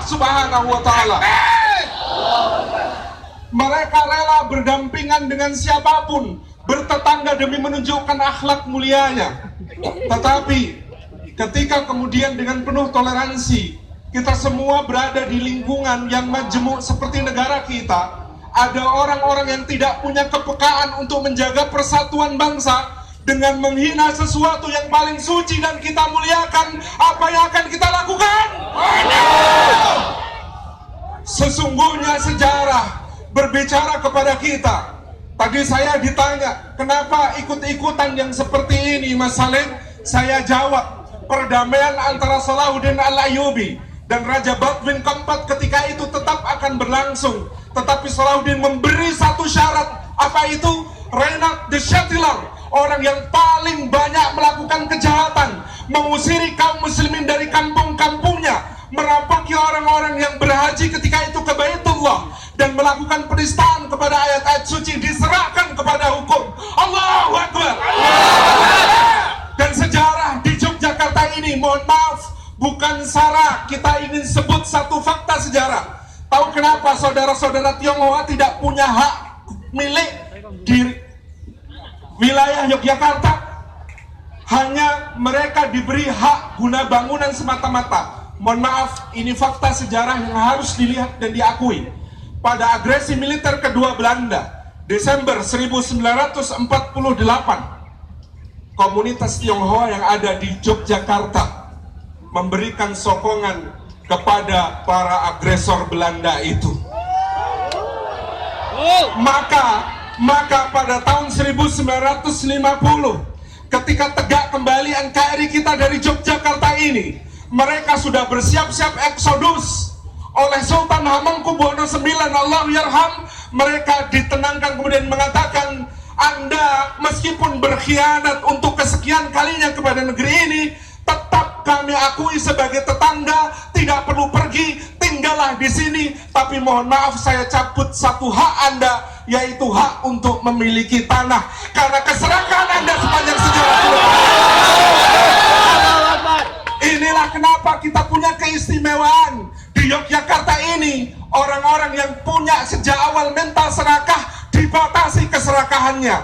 Subhanahu wa ta'ala. Mereka rela berdampingan dengan siapapun, bertetangga demi menunjukkan akhlak mulianya. Tetapi ketika kemudian dengan penuh toleransi kita semua berada di lingkungan yang majemuk seperti negara kita, ada orang-orang yang tidak punya kepekaan untuk menjaga persatuan bangsa dengan menghina sesuatu yang paling suci dan kita muliakan, apa yang akan kita lakukan? Sesungguhnya sejarah berbicara kepada kita. Tadi saya ditanya, kenapa ikut-ikutan yang seperti ini, Mas Salim? Saya jawab, perdamaian antara Salahuddin Al-Ayyubi dan Raja Baldwin keempat ketika itu tetap akan berlangsung. Tetapi Salahuddin memberi satu syarat. Apa itu? Reinhard de Chatillon, orang yang paling banyak melakukan kejahatan, mengusiri kaum muslimin dari kampung-kampungnya, merampaki orang-orang yang berhaji ketika itu ke Baitullah, dan melakukan penistaan kepada ayat-ayat suci, diserahkan kepada hukum. Allahu Akbar. Dan sejarah di Yogyakarta ini, mohon maaf, bukan sara, kita ingin sebut satu fakta sejarah. Tahu kenapa saudara-saudara Tionghoa tidak punya hak milik di wilayah Yogyakarta? Hanya mereka diberi hak guna bangunan semata-mata. Mohon maaf, ini fakta sejarah yang harus dilihat dan diakui. Pada agresi militer kedua Belanda, Desember 1948, komunitas Tionghoa yang ada di Yogyakarta memberikan sokongan kepada para agresor Belanda itu. Maka pada tahun 1950, ketika tegak kembali NKRI kita dari Yogyakarta ini, mereka sudah bersiap-siap eksodus oleh Sultan Hamengkubuwono IX, Allah yarham. Mereka ditenangkan kemudian mengatakan, Anda meskipun berkhianat untuk kesekian kalinya kepada negeri ini, tetap kami akui sebagai tetangga, tidak perlu pergi, tinggallah di sini. Tapi mohon maaf, saya cabut satu hak Anda, yaitu hak untuk memiliki tanah, karena keserakahan Anda sepanjang sejarah. Inilah kenapa kita punya keistimewaan di Yogyakarta ini. Orang-orang yang punya sejak awal mental serakah dibatasi keserakahannya.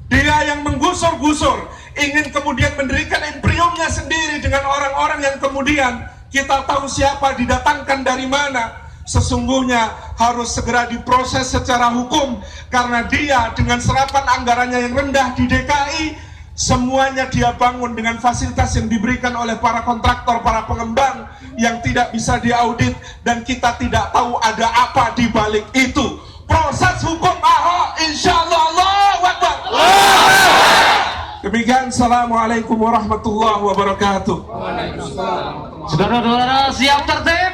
Dia yang menggusur-gusur ingin kemudian mendirikan imperiumnya sendiri dengan orang-orang yang kemudian kita tahu siapa didatangkan dari mana. Sesungguhnya harus segera diproses secara hukum, karena dia dengan serapan anggarannya yang rendah di DKI, semuanya dia bangun dengan fasilitas yang diberikan oleh para kontraktor, para pengembang yang tidak bisa diaudit, dan kita tidak tahu ada apa di balik itu. Proses hukum Ahok, insyaallah. Allahu Akbar. Demikian, assalamualaikum warahmatullahi wabarakatuh. Saudara-saudara siap tertib.